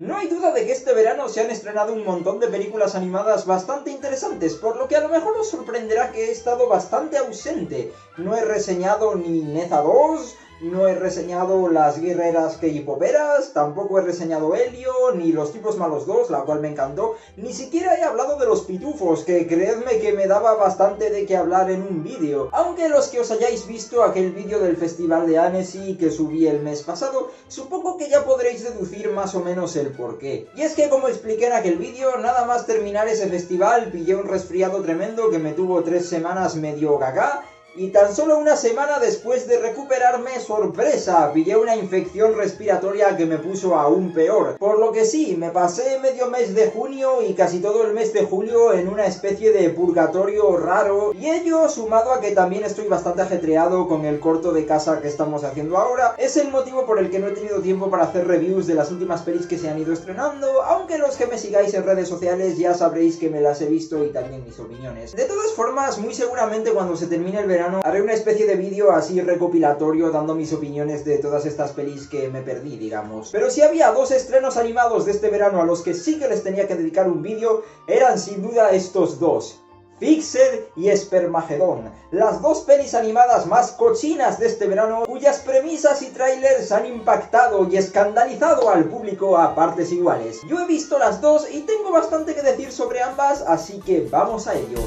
No hay duda de que este verano se han estrenado un montón de películas animadas bastante interesantes, por lo que a lo mejor os sorprenderá que he estado bastante ausente. No he reseñado ni Neza 2, no he reseñado Las Guerreras K-Poperas, tampoco he reseñado Helio, ni Los Tipos Malos 2, la cual me encantó, ni siquiera he hablado de Los Pitufos, que creedme que me daba bastante de qué hablar en un vídeo. Aunque los que os hayáis visto aquel vídeo del Festival de Annecy que subí el mes pasado, supongo que ya podréis deducir más o menos el porqué. Y es que, como expliqué en aquel vídeo, nada más terminar ese festival pillé un resfriado tremendo que me tuvo 3 semanas medio gaga. Y tan solo una semana después de recuperarme, ¡sorpresa!, pillé una infección respiratoria que me puso aún peor. Por lo que sí, me pasé medio mes de junio y casi todo el mes de julio en una especie de purgatorio raro. Y ello, sumado a que también estoy bastante ajetreado con el corto de casa que estamos haciendo ahora, es el motivo por el que no he tenido tiempo para hacer reviews de las últimas pelis que se han ido estrenando, aunque los que me sigáis en redes sociales ya sabréis que me las he visto y también mis opiniones. De todas formas, muy seguramente cuando se termine el verano haré una especie de vídeo así recopilatorio dando mis opiniones de todas estas pelis que me perdí, digamos. Pero si había 2 estrenos animados de este verano a los que sí que les tenía que dedicar un vídeo, eran sin duda estos dos: Fixed y Spermagedón, las 2 pelis animadas más cochinas de este verano, cuyas premisas y trailers han impactado y escandalizado al público a partes iguales. Yo he visto las 2 y tengo bastante que decir sobre ambas, así que vamos a ello.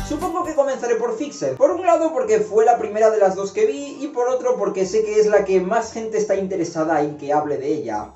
Supongo que comenzaré por Fixed. Por un lado porque fue la primera de las 2 que vi, y por otro porque sé que es la que más gente está interesada en que hable de ella.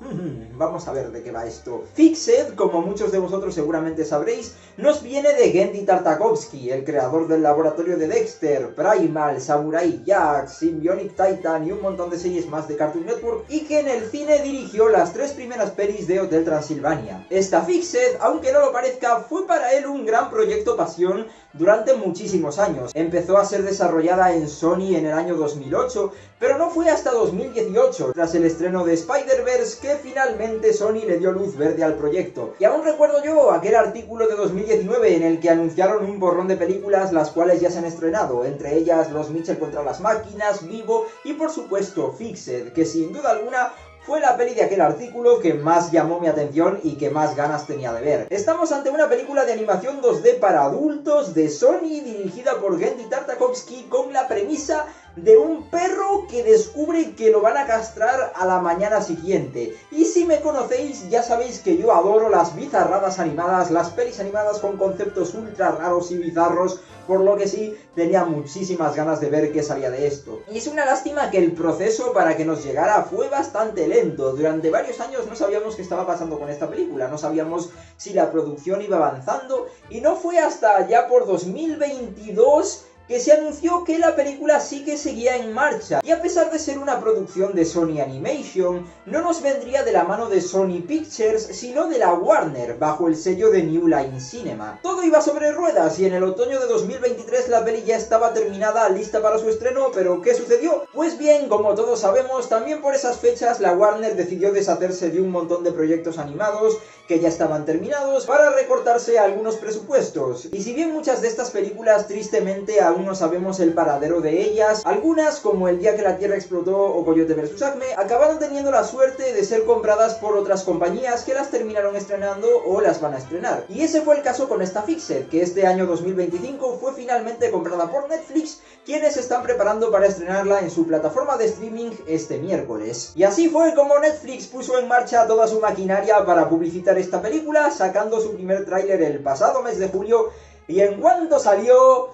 Vamos a ver de qué va esto. Fixed, como muchos de vosotros seguramente sabréis, nos viene de Genndy Tartakovsky, el creador del laboratorio de Dexter, Primal, Samurai Jack, Symbionic Titan y un montón de series más de Cartoon Network, y que en el cine dirigió las 3 primeras pelis de Hotel Transilvania. Esta Fixed, aunque no lo parezca, fue para él un gran proyecto pasión durante muchísimos años. Empezó a ser desarrollada en Sony en el año 2008, pero no fue hasta 2018, tras el estreno de Spider-Verse, que finalmente Sony le dio luz verde al proyecto. Y aún recuerdo yo aquel artículo de 2019 en el que anunciaron un borrón de películas las cuales ya se han estrenado, entre ellas Los Mitchell contra las máquinas, Vivo y por supuesto Fixed, que sin duda alguna fue la peli de aquel artículo que más llamó mi atención y que más ganas tenía de ver. Estamos ante una película de animación 2D para adultos de Sony, dirigida por Genndy Tartakovsky, con la premisa de un perro que descubre que lo van a castrar a la mañana siguiente. Y si me conocéis ya sabéis que yo adoro las bizarradas animadas, las pelis animadas con conceptos ultra raros y bizarros, por lo que sí, tenía muchísimas ganas de ver qué salía de esto. Y es una lástima que el proceso para que nos llegara fue bastante lento. Durante varios años no sabíamos qué estaba pasando con esta película, no sabíamos si la producción iba avanzando, y no fue hasta ya por 2022 que se anunció que la película sí que seguía en marcha, y a pesar de ser una producción de Sony Animation, no nos vendría de la mano de Sony Pictures, sino de la Warner, bajo el sello de New Line Cinema. Todo iba sobre ruedas, y en el otoño de 2023 la peli ya estaba terminada, lista para su estreno, pero ¿qué sucedió? Pues bien, como todos sabemos, también por esas fechas la Warner decidió deshacerse de un montón de proyectos animados que ya estaban terminados para recortarse algunos presupuestos. Y si bien muchas de estas películas tristemente aún no sabemos el paradero de ellas, algunas, como El día que la Tierra explotó o Coyote vs Acme, acabaron teniendo la suerte de ser compradas por otras compañías que las terminaron estrenando o las van a estrenar. Y ese fue el caso con esta Fixed, que este año 2025 fue finalmente comprada por Netflix, quienes están preparando para estrenarla en su plataforma de streaming este miércoles. Y así fue como Netflix puso en marcha toda su maquinaria para publicitar esta película, sacando su primer tráiler el pasado mes de julio, y en cuanto salió,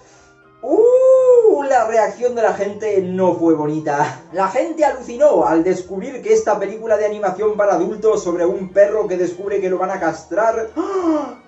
la reacción de la gente no fue bonita. La gente alucinó al descubrir que esta película de animación para adultos sobre un perro que descubre que lo van a castrar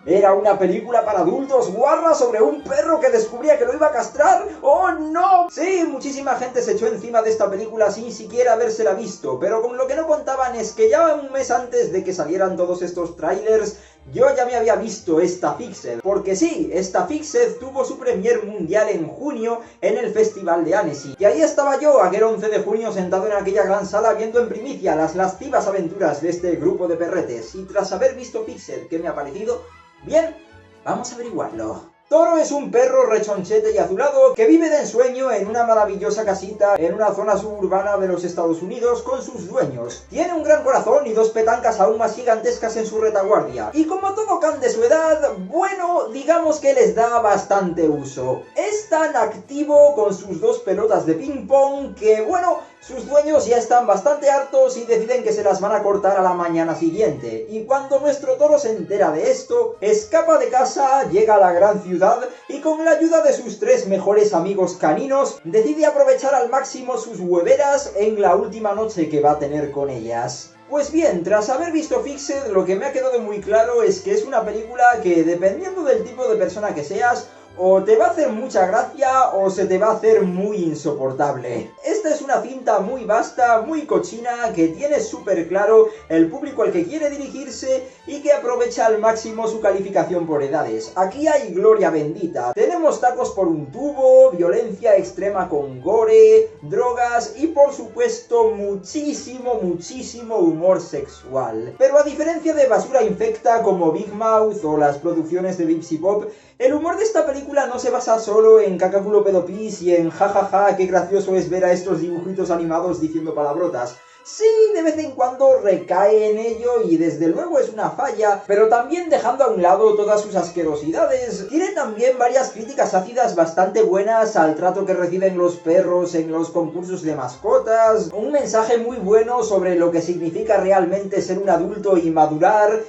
era una película para adultos guarra sobre un perro que descubría que lo iba a castrar. ¡Oh, no! Sí, muchísima gente se echó encima de esta película sin siquiera habérsela visto, pero con lo que no contaban es que ya un mes antes de que salieran todos estos trailers, yo ya me había visto esta Fixed, porque sí, esta Fixed tuvo su premier mundial en junio en el Festival de Annecy. Y ahí estaba yo, aquel 11 de junio, sentado en aquella gran sala viendo en primicia las lascivas aventuras de este grupo de perretes. Y tras haber visto Fixed, ¿qué me ha parecido? Bien, vamos a averiguarlo. Toro es un perro rechonchete y azulado que vive de ensueño en una maravillosa casita en una zona suburbana de los Estados Unidos con sus dueños. Tiene un gran corazón y dos petancas aún más gigantescas en su retaguardia. Y como todo can de su edad, bueno, digamos que les da bastante uso. Es tan activo con sus dos pelotas de ping pong que, bueno, sus dueños ya están bastante hartos y deciden que se las van a cortar a la mañana siguiente. Y cuando nuestro toro se entera de esto, escapa de casa, llega a la gran ciudad y con la ayuda de sus tres mejores amigos caninos, decide aprovechar al máximo sus hueveras en la última noche que va a tener con ellas. Pues bien, tras haber visto Fixed, lo que me ha quedado muy claro es que es una película que, dependiendo del tipo de persona que seas, o te va a hacer mucha gracia o se te va a hacer muy insoportable. Esta es una cinta muy vasta, muy cochina, que tiene súper claro el público al que quiere dirigirse y que aprovecha al máximo su calificación por edades. Aquí hay gloria bendita. Tenemos tacos por un tubo, violencia extrema con gore, drogas y por supuesto muchísimo humor sexual. Pero a diferencia de basura infecta como Big Mouth o las producciones de Bipsy Pop, el humor de esta película no se basa solo en cacaculo pedopis y en jajaja qué gracioso es ver a estos dibujitos animados diciendo palabrotas. Sí, de vez en cuando recae en ello y desde luego es una falla, pero también dejando a un lado todas sus asquerosidades, tiene también varias críticas ácidas bastante buenas al trato que reciben los perros en los concursos de mascotas, un mensaje muy bueno sobre lo que significa realmente ser un adulto y madurar,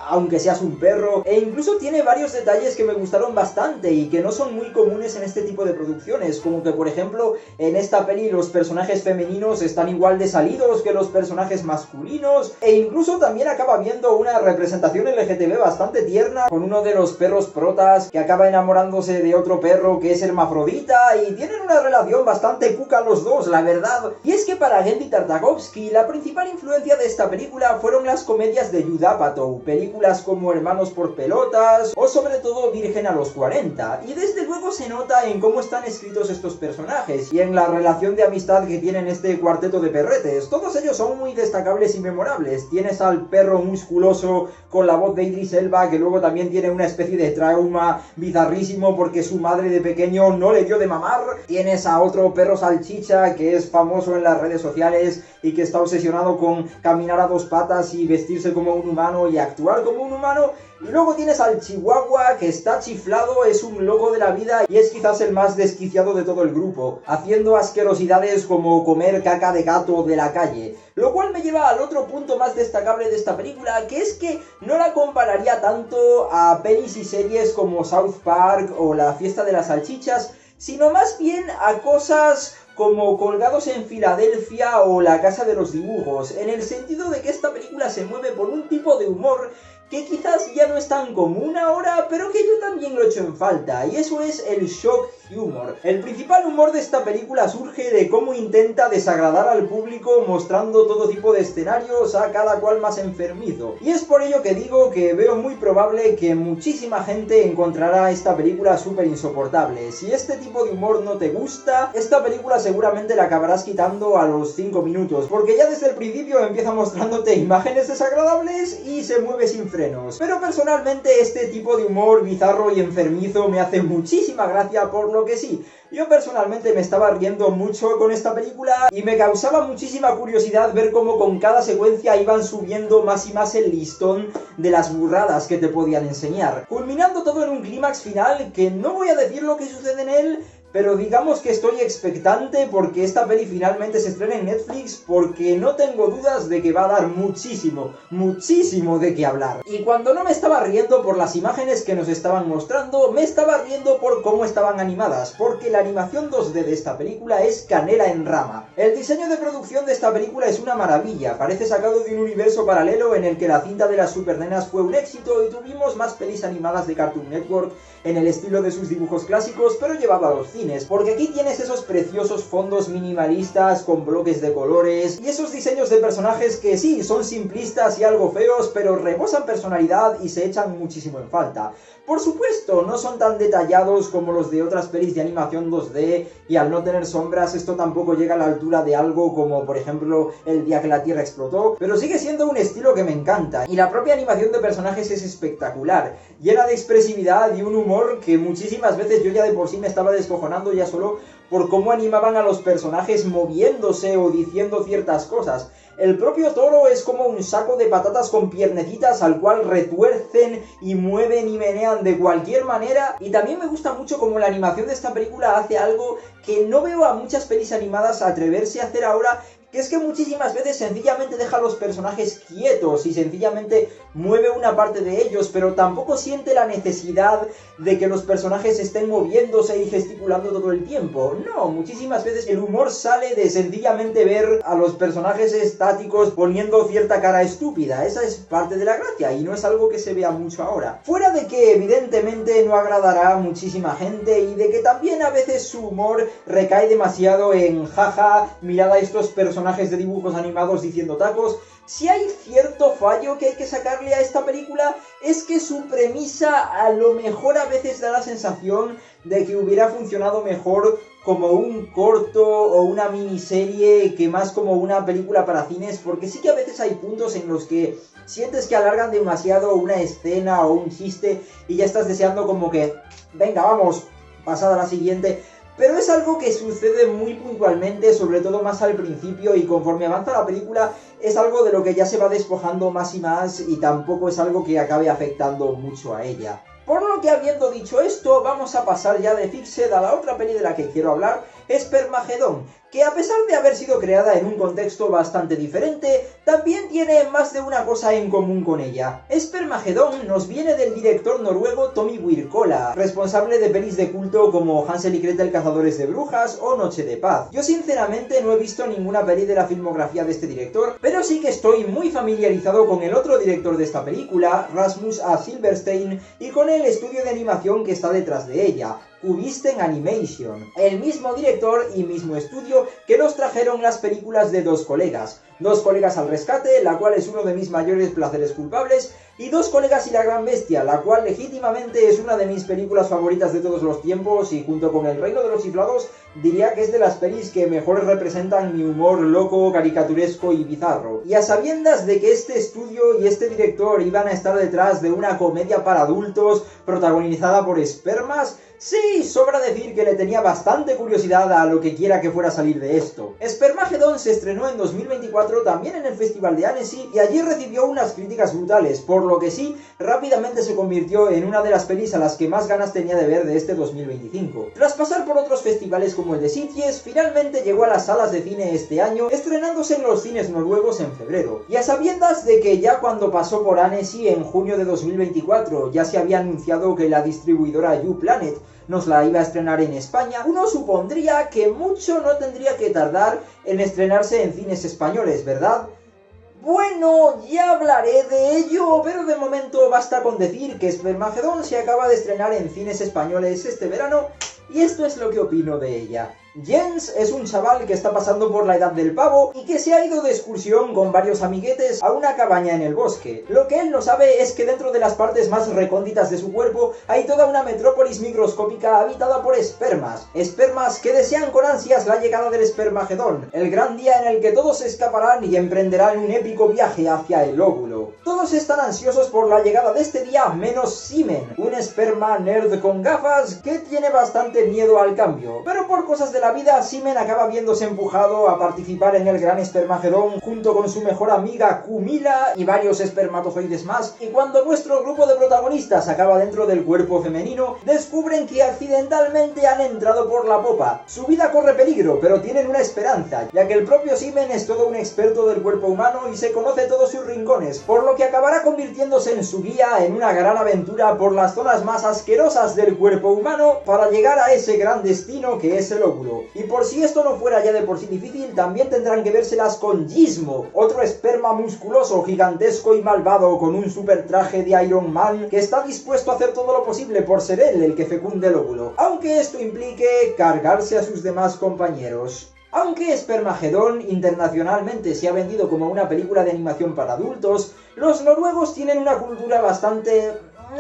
aunque seas un perro, e incluso tiene varios detalles que me gustaron bastante y que no son muy comunes en este tipo de producciones, como que por ejemplo en esta peli los personajes femeninos están igual de salidos que los personajes masculinos, e incluso también acaba viendo una representación LGTB bastante tierna con uno de los perros protas que acaba enamorándose de otro perro que es hermafrodita y tienen una relación bastante cuca los dos, la verdad. Y es que para Genndy Tartakovsky la principal influencia de esta película fueron las comedias de Judd Apatow, películas como Hermanos por Pelotas o sobre todo Virgen a los 40, y desde luego se nota en cómo están escritos estos personajes y en la relación de amistad que tienen este cuarteto de perretes. Todos ellos son muy destacables y memorables. Tienes al perro musculoso con la voz de Idris Elba, que luego también tiene una especie de trauma bizarrísimo porque su madre de pequeño no le dio de mamar. Tienes a otro perro salchicha que es famoso en las redes sociales y que está obsesionado con caminar a dos patas y vestirse como un humano y actuar como un humano. Y luego tienes al chihuahua que está chiflado, es un loco de la vida y es quizás el más desquiciado de todo el grupo, haciendo asquerosidades como comer caca de gato de la calle. Lo cual me lleva al otro punto más destacable de esta película, que es que no la compararía tanto a pelis y series como South Park o La Fiesta de las Salchichas, sino más bien a cosas como Colgados en Filadelfia o La Casa de los Dibujos, en el sentido de que esta película se mueve por un tipo de humor que quizás ya no es tan común ahora, pero que yo también lo echo en falta, y eso es el shock humor. El principal humor de esta película surge de cómo intenta desagradar al público mostrando todo tipo de escenarios a cada cual más enfermizo. Y es por ello que digo que veo muy probable que muchísima gente encontrará esta película súper insoportable. Si este tipo de humor no te gusta, esta película seguramente la acabarás quitando a los 5 minutos, porque ya desde el principio empieza mostrándote imágenes desagradables y se mueve sin frenos. Pero personalmente este tipo de humor bizarro y enfermizo me hace muchísima gracia, por lo que sí, yo personalmente me estaba riendo mucho con esta película y me causaba muchísima curiosidad ver cómo con cada secuencia iban subiendo más y más el listón de las burradas que te podían enseñar, culminando todo en un clímax final que no voy a decir lo que sucede en él, pero digamos que estoy expectante porque esta peli finalmente se estrena en Netflix, porque no tengo dudas de que va a dar muchísimo de qué hablar. Y cuando no me estaba riendo por las imágenes que nos estaban mostrando, me estaba riendo por cómo estaban animadas, porque la animación 2D de esta película es canela en rama. El diseño de producción de esta película es una maravilla, parece sacado de un universo paralelo en el que la cinta de las supernenas fue un éxito y tuvimos más pelis animadas de Cartoon Network en el estilo de sus dibujos clásicos, pero llevado a los cines, porque aquí tienes esos preciosos fondos minimalistas con bloques de colores y esos diseños de personajes que sí, son simplistas y algo feos, pero rebosan personalidad y se echan muchísimo en falta. Por supuesto, no son tan detallados como los de otras pelis de animación 2D, y al no tener sombras esto tampoco llega a la altura de algo como por ejemplo El día que la Tierra explotó, pero sigue siendo un estilo que me encanta, y la propia animación de personajes es espectacular, llena de expresividad y un humor que muchísimas veces yo ya de por sí me estaba descojonando ya solo por cómo animaban a los personajes moviéndose o diciendo ciertas cosas. El propio toro es como un saco de patatas con piernecitas al cual retuercen y mueven y menean de cualquier manera, y también me gusta mucho como la animación de esta película hace algo que no veo a muchas pelis animadas atreverse a hacer ahora, que es que muchísimas veces sencillamente deja a los personajes quietos y sencillamente mueve una parte de ellos, pero tampoco siente la necesidad de que los personajes estén moviéndose y gesticulando todo el tiempo. No, muchísimas veces el humor sale de sencillamente ver a los personajes estáticos poniendo cierta cara estúpida. Esa es parte de la gracia y no es algo que se vea mucho ahora. Fuera de que evidentemente no agradará a muchísima gente y de que también a veces su humor recae demasiado en jaja, mirad a estos personajes de dibujos animados diciendo tacos. Si hay cierto fallo que hay que sacarle a esta película es que su premisa a lo mejor a veces da la sensación de que hubiera funcionado mejor como un corto o una miniserie que más como una película para cines, porque sí que a veces hay puntos en los que sientes que alargan demasiado una escena o un chiste y ya estás deseando como que venga, vamos, pasad a la siguiente. Pero es algo que sucede muy puntualmente, sobre todo más al principio, y conforme avanza la película es algo de lo que ya se va despojando más y más y tampoco es algo que acabe afectando mucho a ella. Por lo que habiendo dicho esto, vamos a pasar ya de Fixed a la otra peli de la que quiero hablar, Spermagedón, que a pesar de haber sido creada en un contexto bastante diferente, también tiene más de una cosa en común con ella. Spermagedón nos viene del director noruego Tommy Wirkola, responsable de pelis de culto como Hansel y Gretel Cazadores de Brujas o Noche de Paz. Yo sinceramente no he visto ninguna peli de la filmografía de este director, pero sí que estoy muy familiarizado con el otro director de esta película, Rasmus A. Silverstein, y con el estudio de animación que está detrás de ella, Cubisten Animation, el mismo director y mismo estudio que nos trajeron las películas de Dos colegas al rescate, la cual es uno de mis mayores placeres culpables, y Dos colegas y la gran bestia, la cual legítimamente es una de mis películas favoritas de todos los tiempos y junto con El reino de los chiflados diría que es de las pelis que mejor representan mi humor loco, caricaturesco y bizarro. Y a sabiendas de que este estudio y este director iban a estar detrás de una comedia para adultos protagonizada por espermas, sí, sobra decir que le tenía bastante curiosidad a lo que quiera que fuera a salir de esto. Spermagedón se estrenó en 2024 también en el Festival de Annecy y allí recibió unas críticas brutales, por lo que sí, rápidamente se convirtió en una de las pelis a las que más ganas tenía de ver de este 2025. Tras pasar por otros festivales como el de Sitges, finalmente llegó a las salas de cine este año, estrenándose en los cines noruegos en febrero. Y a sabiendas de que ya cuando pasó por Annecy en junio de 2024 ya se había anunciado que la distribuidora YouPlanet nos la iba a estrenar en España, uno supondría que mucho no tendría que tardar en estrenarse en cines españoles, ¿verdad? Bueno, ya hablaré de ello, pero de momento basta con decir que Spermagedón se acaba de estrenar en cines españoles este verano, y esto es lo que opino de ella. Jens es un chaval que está pasando por la edad del pavo y que se ha ido de excursión con varios amiguetes a una cabaña en el bosque. Lo que él no sabe es que dentro de las partes más recónditas de su cuerpo hay toda una metrópolis microscópica habitada por espermas. Espermas que desean con ansias la llegada del Spermagedón, el gran día en el que todos se escaparán y emprenderán un épico viaje hacia el óvulo. Todos están ansiosos por la llegada de este día menos Simen, un esperma nerd con gafas que tiene bastante miedo al cambio. Pero por cosas de la vida, Simen acaba viéndose empujado a participar en el gran Spermagedón junto con su mejor amiga Kumila y varios espermatozoides más, y cuando nuestro grupo de protagonistas acaba dentro del cuerpo femenino, descubren que accidentalmente han entrado por la popa. Su vida corre peligro, pero tienen una esperanza, ya que el propio Simen es todo un experto del cuerpo humano y se conoce todos sus rincones, por lo que acabará convirtiéndose en su guía en una gran aventura por las zonas más asquerosas del cuerpo humano para llegar a ese gran destino que es el óvulo. Y por si esto no fuera ya de por sí difícil, también tendrán que vérselas con Gizmo, otro esperma musculoso, gigantesco y malvado con un super traje de Iron Man que está dispuesto a hacer todo lo posible por ser él el que fecunde el óvulo, aunque esto implique cargarse a sus demás compañeros. Aunque Spermagedón internacionalmente se ha vendido como una película de animación para adultos, los noruegos tienen una cultura bastante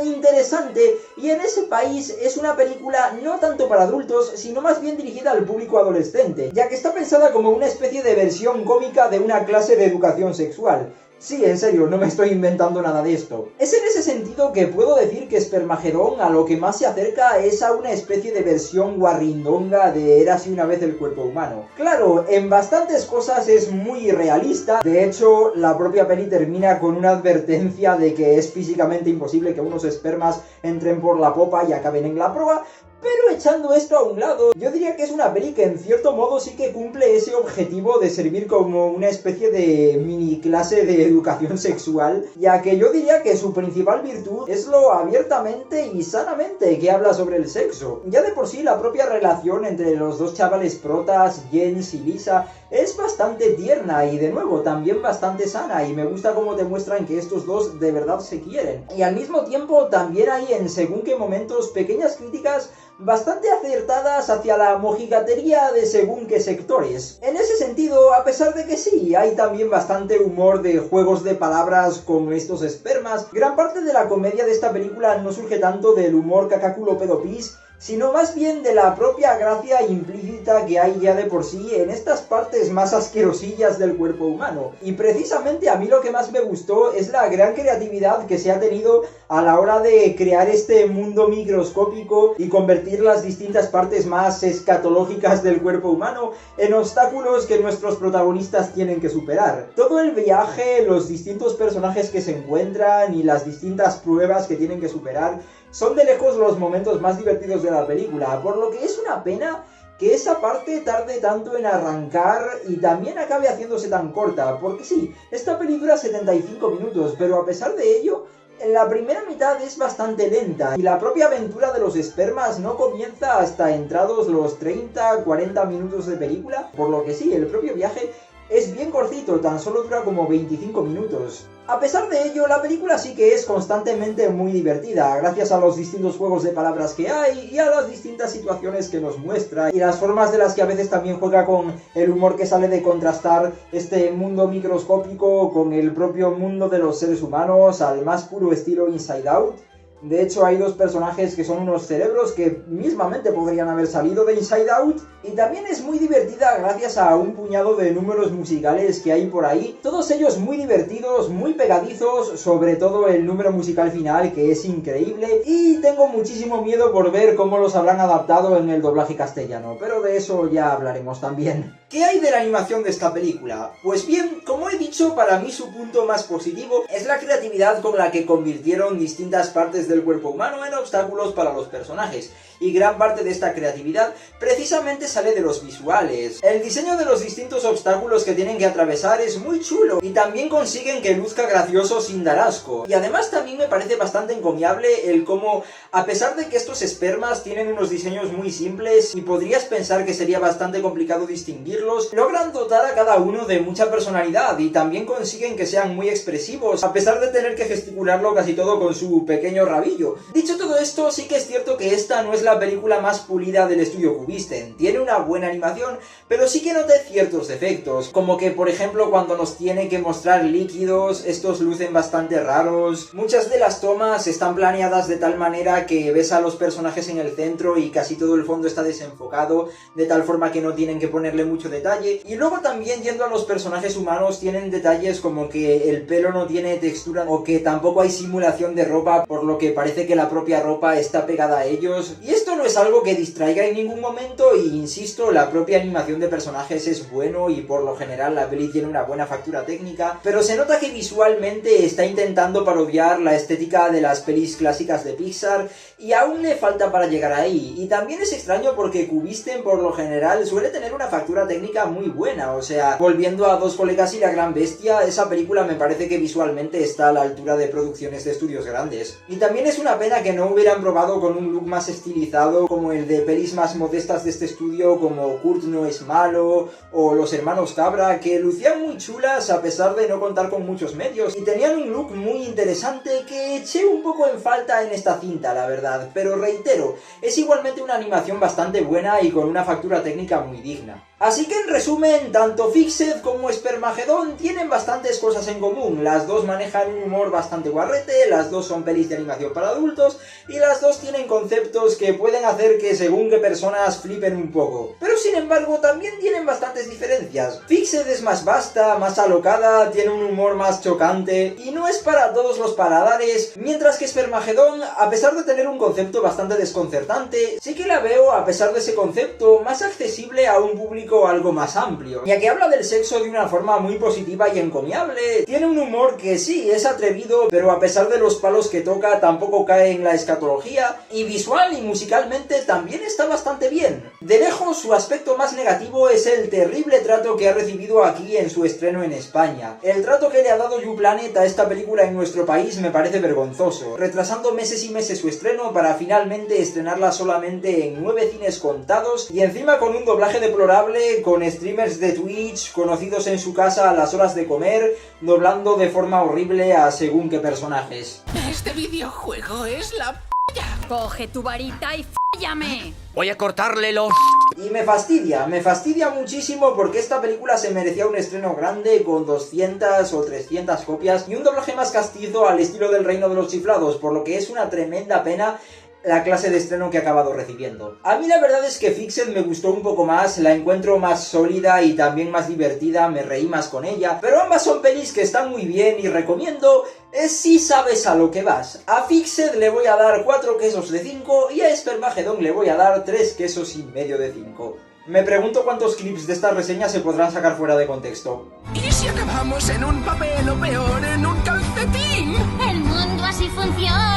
interesante, y en ese país es una película no tanto para adultos, sino más bien dirigida al público adolescente, ya que está pensada como una especie de versión cómica de una clase de educación sexual. Sí, en serio, no me estoy inventando nada de esto. Es en ese sentido que puedo decir que Spermagedón a lo que más se acerca es a una especie de versión guarrindonga de Érase una vez el cuerpo humano. Claro, en bastantes cosas es muy realista, de hecho la propia peli termina con una advertencia de que es físicamente imposible que unos espermas entren por la popa y acaben en la proa. Pero echando esto a un lado, yo diría que es una peli que en cierto modo sí que cumple ese objetivo de servir como una especie de mini clase de educación sexual, ya que yo diría que su principal virtud es lo abiertamente y sanamente que habla sobre el sexo. Ya de por sí la propia relación entre los dos chavales protas, Jens y Lisa, es bastante tierna y de nuevo también bastante sana, y me gusta cómo demuestran que estos dos de verdad se quieren. Y al mismo tiempo también hay en según qué momentos pequeñas críticas bastante acertadas hacia la mojigatería de según qué sectores. En ese sentido, a pesar de que sí, hay también bastante humor de juegos de palabras con estos espermas, gran parte de la comedia de esta película no surge tanto del humor cacaculo pedopis, sino más bien de la propia gracia implícita que hay ya de por sí en estas partes más asquerosillas del cuerpo humano. Y precisamente a mí lo que más me gustó es la gran creatividad que se ha tenido a la hora de crear este mundo microscópico y convertir las distintas partes más escatológicas del cuerpo humano en obstáculos que nuestros protagonistas tienen que superar. Todo el viaje, los distintos personajes que se encuentran y las distintas pruebas que tienen que superar son de lejos los momentos más divertidos de la película, por lo que es una pena que esa parte tarde tanto en arrancar y también acabe haciéndose tan corta, porque sí, esta peli dura 75 minutos, pero a pesar de ello, la primera mitad es bastante lenta y la propia aventura de los espermas no comienza hasta entrados los 30-40 minutos de película, por lo que sí, el propio viaje es bien cortito, tan solo dura como 25 minutos. A pesar de ello, la película sí que es constantemente muy divertida, gracias a los distintos juegos de palabras que hay y a las distintas situaciones que nos muestra, y las formas de las que a veces también juega con el humor que sale de contrastar este mundo microscópico con el propio mundo de los seres humanos al más puro estilo Inside Out. De hecho, hay dos personajes que son unos cerebros que mismamente podrían haber salido de Inside Out, y también es muy divertida gracias a un puñado de números musicales que hay por ahí, todos ellos muy divertidos, muy pegadizos, sobre todo el número musical final que es increíble, y tengo muchísimo miedo por ver cómo los habrán adaptado en el doblaje castellano, pero de eso ya hablaremos también. ¿Qué hay de la animación de esta película? Pues bien, como he dicho, para mí su punto más positivo es la creatividad con la que convirtieron distintas partes del cuerpo humano en obstáculos para los personajes, y gran parte de esta creatividad precisamente sale de los visuales. El diseño de los distintos obstáculos que tienen que atravesar es muy chulo, y también consiguen que luzca gracioso sin dar asco. Y además también me parece bastante encomiable el cómo, a pesar de que estos espermas tienen unos diseños muy simples y podrías pensar que sería bastante complicado distinguirlos, logran dotar a cada uno de mucha personalidad y también consiguen que sean muy expresivos, a pesar de tener que gesticularlo casi todo con su pequeño rabillo. Dicho todo esto, sí que es cierto que esta no es la película más pulida del estudio Cubisten. Tiene una buena animación, pero sí que noté ciertos defectos, como que por ejemplo cuando nos tiene que mostrar líquidos, estos lucen bastante raros. Muchas de las tomas están planeadas de tal manera que ves a los personajes en el centro y casi todo el fondo está desenfocado, de tal forma que no tienen que ponerle mucho detalle. Y luego también, yendo a los personajes humanos, tienen detalles como que el pelo no tiene textura o que tampoco hay simulación de ropa, por lo que parece que la propia ropa está pegada a ellos. Y esto no es algo que distraiga en ningún momento, y insisto, la propia animación de personajes es bueno y por lo general la peli tiene una buena factura técnica, pero se nota que visualmente está intentando parodiar la estética de las pelis clásicas de Pixar y aún le falta para llegar ahí. Y también es extraño porque Cubisten por lo general suele tener una factura técnica muy buena, o sea, volviendo a Dos colegas y la gran bestia, esa película me parece que visualmente está a la altura de producciones de estudios grandes. Y también es una pena que no hubieran probado con un look más estilizado como el de pelis más modestas de este estudio, como Kurt no es malo o Los hermanos Cabra, que lucían muy chulas a pesar de no contar con muchos medios y tenían un look muy interesante que eché un poco en falta en esta cinta, la verdad. Pero reitero, es igualmente una animación bastante buena y con una factura técnica muy digna. Así que en resumen, tanto Fixed como Spermagedón tienen bastantes cosas en común. Las dos manejan un humor bastante guarrete, las dos son pelis de animación para adultos y las dos tienen conceptos que pueden hacer que según qué personas flipen un poco. Pero sin embargo también tienen bastantes diferencias. Fixed es más vasta, más alocada, tiene un humor más chocante y no es para todos los paladares, mientras que Spermagedón, a pesar de tener un concepto bastante desconcertante, sí que la veo, a pesar de ese concepto, más accesible a un público algo más amplio, ya que habla del sexo de una forma muy positiva y encomiable. Tiene un humor que sí, es atrevido, pero a pesar de los palos que toca tampoco cae en la escatología, y visual y musicalmente también está bastante bien. De lejos, su aspecto más negativo es el terrible trato que ha recibido aquí en su estreno en España. El trato que le ha dado YouPlanet a esta película en nuestro país me parece vergonzoso, retrasando meses y meses su estreno para finalmente estrenarla solamente en 9 cines contados, y encima con un doblaje deplorable, con streamers de Twitch conocidos en su casa a las horas de comer, doblando de forma horrible a según qué personajes. Este videojuego es la p***. Coge tu varita y fóllame. Voy a cortarle los... Y me fastidia muchísimo porque esta película se merecía un estreno grande con 200 o 300 copias y un doblaje más castizo al estilo del Reino de los Chiflados, por lo que es una tremenda pena la clase de estreno que he acabado recibiendo. A mí la verdad es que Fixed me gustó un poco más, la encuentro más sólida y también más divertida, me reí más con ella, pero ambas son pelis que están muy bien y recomiendo si sabes a lo que vas. A Fixed le voy a dar 4 quesos de 5 y a Spermagedón le voy a dar 3 quesos y medio de 5. Me pregunto cuántos clips de esta reseña se podrán sacar fuera de contexto. ¿Y si acabamos en un papel o peor, en un calcetín? El mundo así funciona.